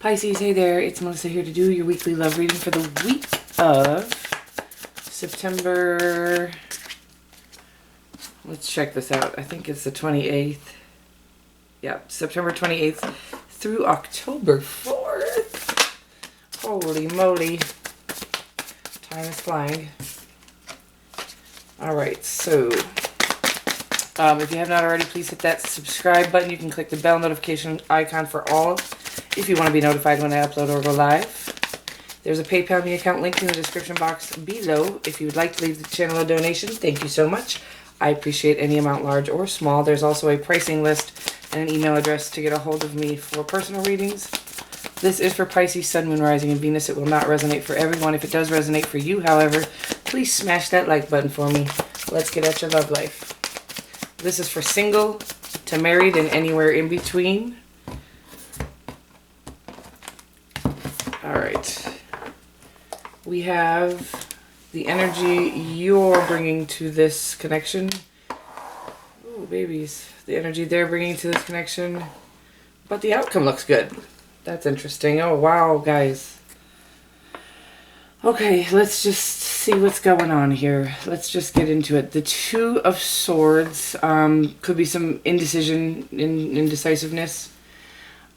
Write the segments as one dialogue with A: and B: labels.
A: Pisces, hey there, it's Melissa here to do your weekly love reading for the week of September, let's check this out, I think it's the 28th, yeah, September 28th through October 4th, holy moly, time is flying. Alright, so, if you have not already, please hit that subscribe button. You can click the bell notification icon for all if you want to be notified when I upload or go live. There's a PayPal me account linked in the description box below. If you would like to leave the channel a donation, thank you so much. I appreciate any amount, large or small. There's also a pricing list and an email address to get a hold of me for personal readings. This is for Pisces, Sun, Moon, Rising, and Venus. It will not resonate for everyone. If it does resonate for you, however, please smash that like button for me. Let's get at your love life. This is for single to married and anywhere in between. Alright. We have the energy you're bringing to this connection. Oh, babies. The energy they're bringing to this connection. But the outcome looks good. That's interesting. Oh, wow, guys. Okay, let's just see what's going on here. Let's just get into it. The Two of Swords could be some indecision, indecisiveness.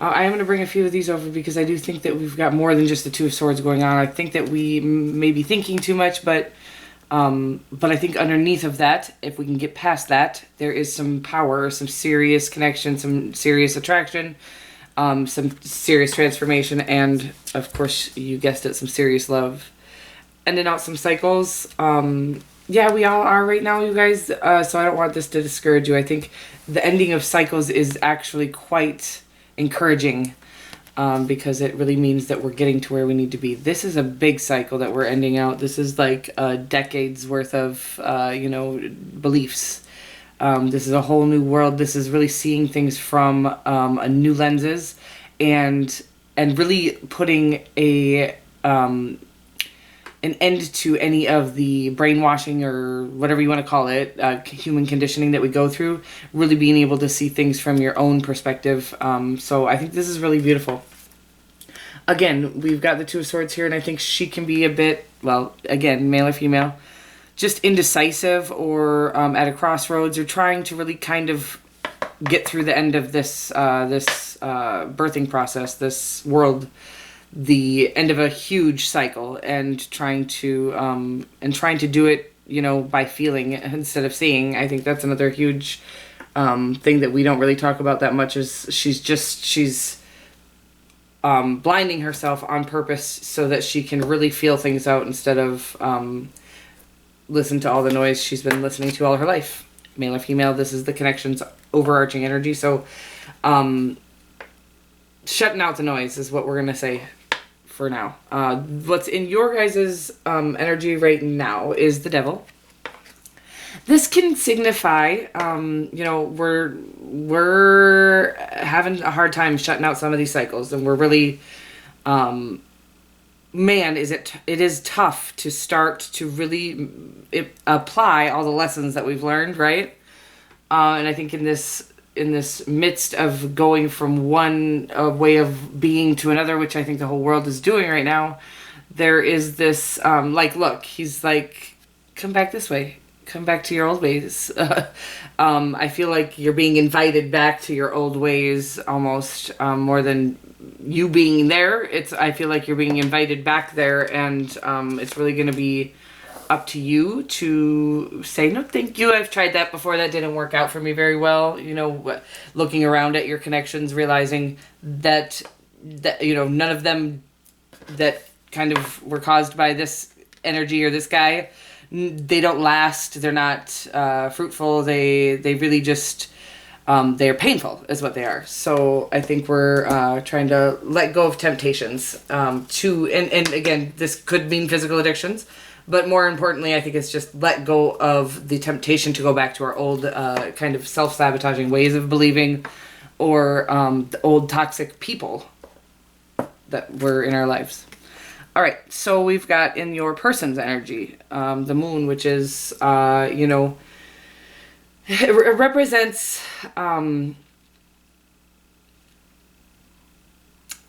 A: I am going to bring a few of these over because I do think that we've got more than just the Two of Swords going on. I think that we may be thinking too much, but I think underneath of that, if we can get past that, there is some power, some serious connection, some serious attraction, some serious transformation, and of course, you guessed it, some serious love. Ending out some cycles. Yeah, we all are right now, you guys, so I don't want this to discourage you. I think the ending of cycles is actually quite encouraging because it really means that we're getting to where we need to be. This is a big cycle that we're ending out. This is like decades worth of, beliefs. This is a whole new world. This is really seeing things from a new lenses and really putting an end to any of the brainwashing or whatever you want to call it, human conditioning that we go through, really being able to see things from your own perspective. So I think this is really beautiful. Again, we've got the Two of Swords here, and I think she can be a bit, well, again, male or female, just indecisive or at a crossroads or trying to really kind of get through the end of this birthing process, this world, the end of a huge cycle, and trying to do it, by feeling instead of seeing. I think that's another huge thing that we don't really talk about that much, is she's blinding herself on purpose so that she can really feel things out instead of listen to all the noise she's been listening to all her life. Male or female, this is the connection's overarching energy. So shutting out the noise is what we're going to say for now. What's in your guys' energy right now is the Devil. This can signify, we're having a hard time shutting out some of these cycles, and we're really, it is tough to start to really apply all the lessons that we've learned, right? And I think in this midst of going from one way of being to another, which I think the whole world is doing right now, there is this, look, he's like, come back this way. Come back to your old ways. I feel like you're being invited back to your old ways almost more than you being there. I feel like you're being invited back there, and it's really going to be up to you to say, no, thank you. I've tried that before. That didn't work out for me very well. Looking around at your connections, realizing that none of them that kind of were caused by this energy or this guy, they don't last. They're not fruitful. They really just, they're painful is what they are. So I think we're trying to let go of temptations and again, this could mean physical addictions, but more importantly, I think it's just let go of the temptation to go back to our old kind of self-sabotaging ways of believing, or the old toxic people that were in our lives. All right, so we've got in your person's energy, the moon, which is, it represents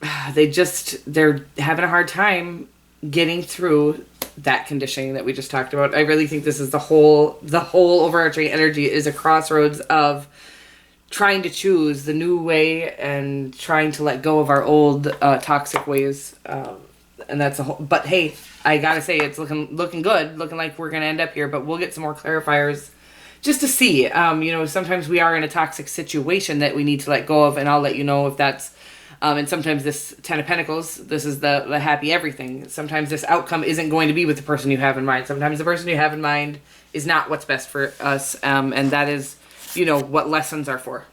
A: they're having a hard time getting through that conditioning that we just talked about. I really think this is the whole overarching energy is a crossroads of trying to choose the new way and trying to let go of our old toxic ways. And that's a whole, but hey, I gotta say it's looking good, looking like we're gonna end up here, but we'll get some more clarifiers just to see. Sometimes we are in a toxic situation that we need to let go of, and I'll let you know if that's, and sometimes this Ten of Pentacles, this is the happy everything. Sometimes this outcome isn't going to be with the person you have in mind. Sometimes the person you have in mind is not what's best for us, and that is, what lessons are for.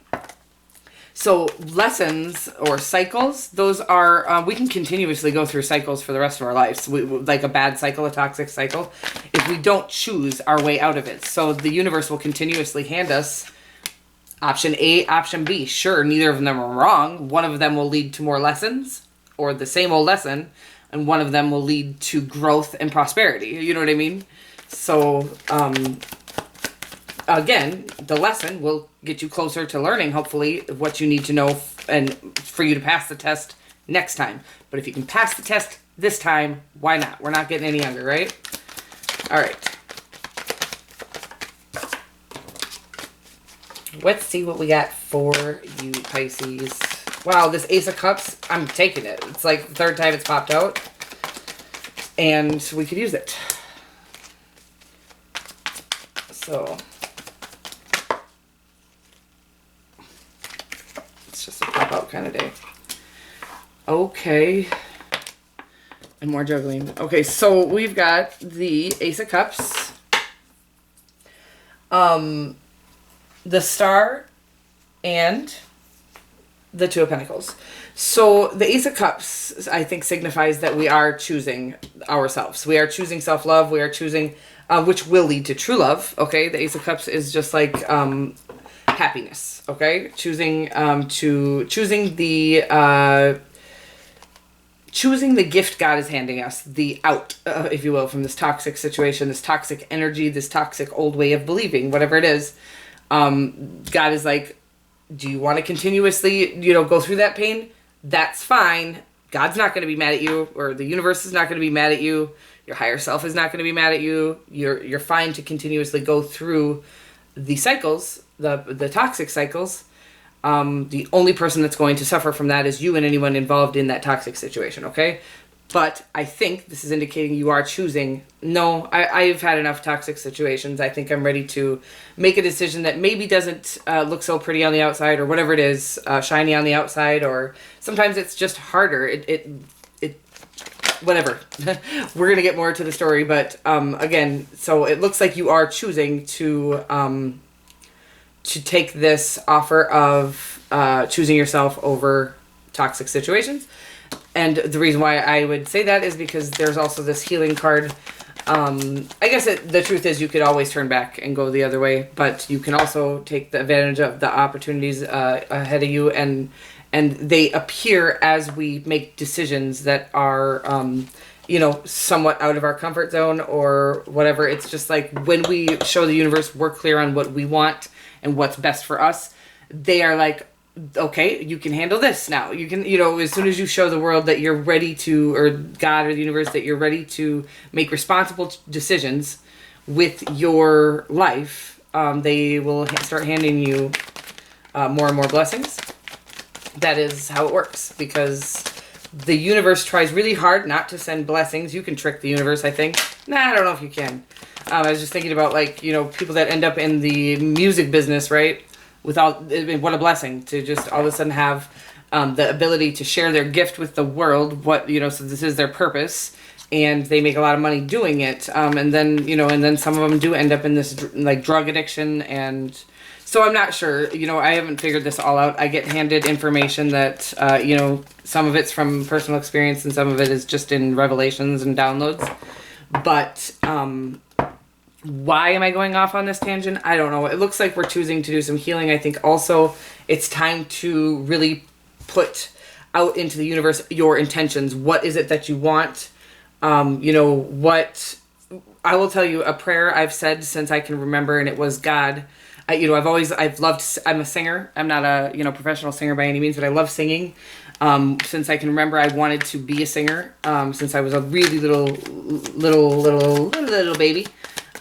A: So lessons or cycles, those are, we can continuously go through cycles for the rest of our lives. Like a bad cycle, a toxic cycle, if we don't choose our way out of it. So the universe will continuously hand us option A, option B. Sure, neither of them are wrong. One of them will lead to more lessons or the same old lesson, and one of them will lead to growth and prosperity. You know what I mean? So, again, the lesson will get you closer to learning, hopefully, what you need to know and for you to pass the test next time. But if you can pass the test this time, why not? We're not getting any younger, right? All right. Let's see what we got for you, Pisces. Wow, this Ace of Cups, I'm taking it. It's like the third time it's popped out. And we could use it. So, it's just a pop-out kind of day. Okay. And more juggling. Okay, so we've got the Ace of Cups. The Star, and the Two of Pentacles. So the Ace of Cups, I think, signifies that we are choosing ourselves. We are choosing self-love. We are choosing, which will lead to true love. Okay, the Ace of Cups is just like happiness. Okay, choosing the gift God is handing us, the out, if you will, from this toxic situation, this toxic energy, this toxic old way of believing, whatever it is. God is like, do you want to continuously, go through that pain? That's fine. God's not going to be mad at you, or the universe is not going to be mad at you. Your higher self is not going to be mad at you. You're fine to continuously go through the cycles, the toxic cycles. The only person that's going to suffer from that is you and anyone involved in that toxic situation. Okay. But I think this is indicating you are choosing, no, I've had enough toxic situations. I think I'm ready to make a decision that maybe doesn't look so pretty on the outside, or whatever it is, shiny on the outside, or sometimes it's just harder. Whatever. We're going to get more to the story, but again, so it looks like you are choosing to take this offer of choosing yourself over toxic situations. And the reason why I would say that is because there's also this healing card. I guess the truth is you could always turn back and go the other way, but you can also take the advantage of the opportunities ahead of you, and they appear as we make decisions that are, somewhat out of our comfort zone or whatever. It's just like when we show the universe we're clear on what we want and what's best for us, they are like, okay, you can handle this now. You can, as soon as you show the world that you're ready to, or God or the universe, that you're ready to make responsible decisions with your life, they will start handing you more and more blessings. That is how it works, because the universe tries really hard not to send blessings. You can trick the universe, I think. Nah, I don't know if you can. I was just thinking about, people that end up in the music business, right? What a blessing to just all of a sudden have the ability to share their gift with the world. So this is their purpose, and they make a lot of money doing it. And then some of them do end up in this drug addiction. And so I'm not sure, I haven't figured this all out. I get handed information that, some of it's from personal experience and some of it is just in revelations and downloads. But, why am I going off on this tangent? I don't know. It looks like we're choosing to do some healing. I think also it's time to really put out into the universe your intentions. What is it that you want? What I will tell you, a prayer I've said since I can remember, and it was, God, I'm a singer. I'm not a, professional singer by any means, but I love singing. Since I can remember, I wanted to be a singer, since I was a really little baby.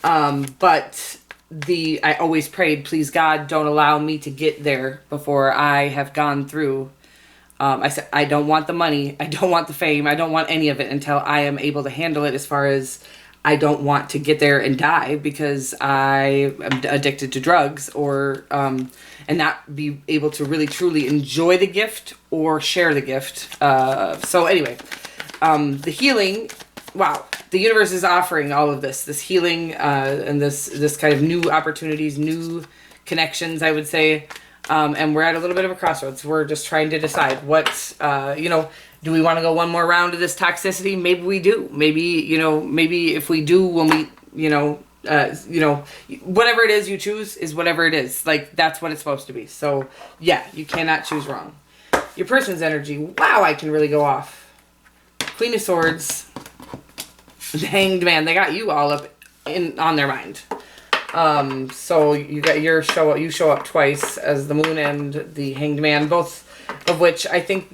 A: But I always prayed, please God, don't allow me to get there before I have gone through. I said, I don't want the money. I don't want the fame. I don't want any of it until I am able to handle it, as far as I don't want to get there and die because I am addicted to drugs, or, and not be able to really truly enjoy the gift or share the gift. So anyway, the healing, wow, the universe is offering all of this healing, and this kind of new opportunities, new connections, I would say. And we're at a little bit of a crossroads. We're just trying to decide what, do we want to go one more round of this toxicity? Maybe we do. Maybe if we do, we'll meet, whatever it is you choose is whatever it is. Like, that's what it's supposed to be. So yeah, you cannot choose wrong. Your person's energy. Wow, I can really go off. Queen of Swords, the Hanged Man. They got you all up on their mind. So you got you show up twice as the Moon and the Hanged Man, both of which I think,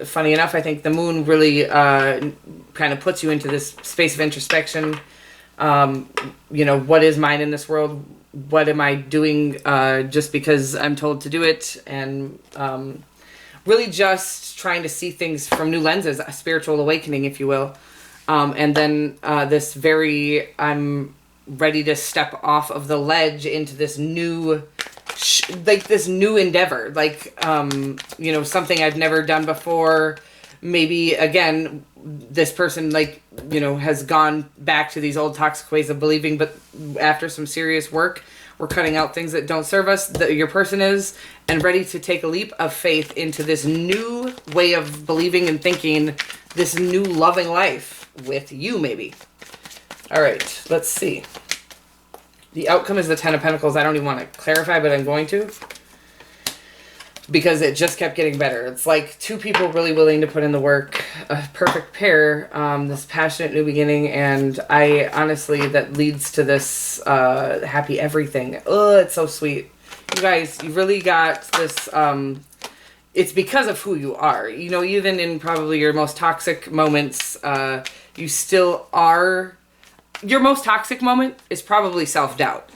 A: funny enough, I think the Moon really kind of puts you into this space of introspection. What is mine in this world? What am I doing just because I'm told to do it? And really just trying to see things from new lenses, a spiritual awakening, if you will. And then I'm ready to step off of the ledge into this new, this new endeavor, something I've never done before. Maybe again, this person has gone back to these old toxic ways of believing, but after some serious work, we're cutting out things that don't serve us. Your person is, and ready to take a leap of faith into this new way of believing and thinking, this new loving life with you, maybe. All right, let's see. The outcome is the Ten of Pentacles. I don't even want to clarify, but I'm going to. Because it just kept getting better. It's like two people really willing to put in the work. A perfect pair. This passionate new beginning. And I honestly, that leads to this happy everything. Oh, it's so sweet. You guys, you really got this... it's because of who you are. Even in probably your most toxic moments, you still are... Your most toxic moment is probably self-doubt.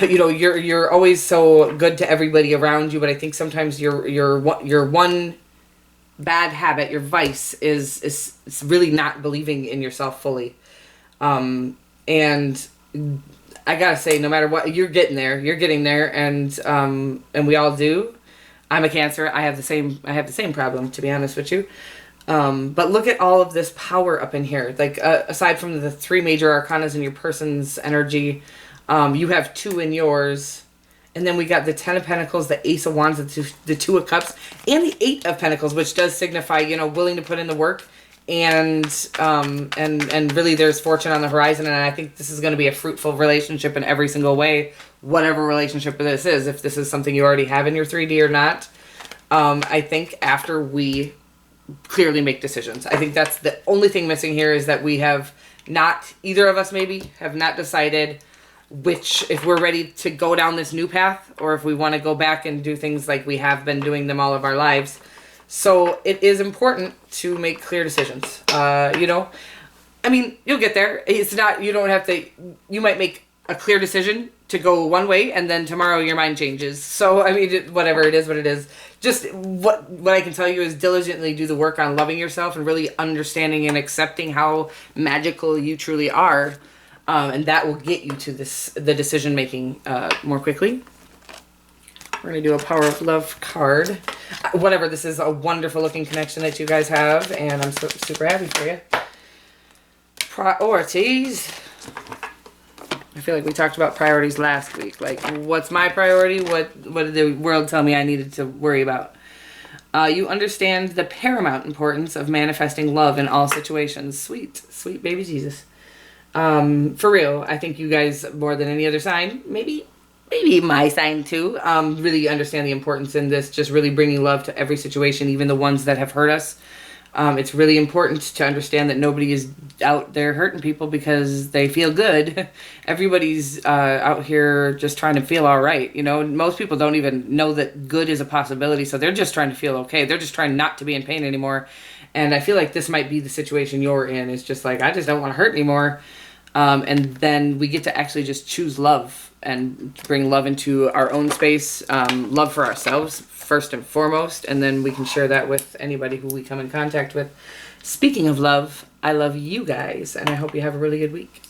A: You're always so good to everybody around you, but I think sometimes your one bad habit, your vice, is really not believing in yourself fully. And I gotta say, no matter what, you're getting there. You're getting there, and we all do. I'm a Cancer. I have the same problem, to be honest with you. But look at all of this power up in here. Aside from the three major arcanas in your person's energy, you have two in yours. And then we got the Ten of Pentacles, the Ace of Wands, the Two of Cups, and the Eight of Pentacles, which does signify, willing to put in the work. And really there's fortune on the horizon. And I think this is going to be a fruitful relationship in every single way, whatever relationship this is, if this is something you already have in your 3D or not. I think after we clearly make decisions. I think that's the only thing missing here, is that we have not, either of us maybe, have not decided if we're ready to go down this new path, or if we want to go back and do things like we have been doing them all of our lives. So it is important to make clear decisions. You'll get there. It's not, you don't have to, you might make a clear decision to go one way, and then tomorrow your mind changes. So, whatever it is, what it is. Just what I can tell you is diligently do the work on loving yourself and really understanding and accepting how magical you truly are. And that will get you to the decision making more quickly. We're going to do a Power of Love card. Whatever, this is a wonderful looking connection that you guys have, and I'm super happy for you. Priorities. I feel like we talked about priorities last week. What's my priority? What did the world tell me I needed to worry about? You understand the paramount importance of manifesting love in all situations. Sweet, sweet baby Jesus. For real, I think you guys, more than any other sign, maybe my sign too, really understand the importance in this, just really bringing love to every situation, even the ones that have hurt us. It's really important to understand that nobody is out there hurting people because they feel good. Everybody's out here just trying to feel all right. You know, most people don't even know that good is a possibility, so they're just trying to feel okay. They're just trying not to be in pain anymore. And I feel like this might be the situation you're in. It's just like, I just don't want to hurt anymore. And then we get to actually just choose love and bring love into our own space, love for ourselves first and foremost, and then we can share that with anybody who we come in contact with. Speaking of love, I love you guys, and I hope you have a really good week.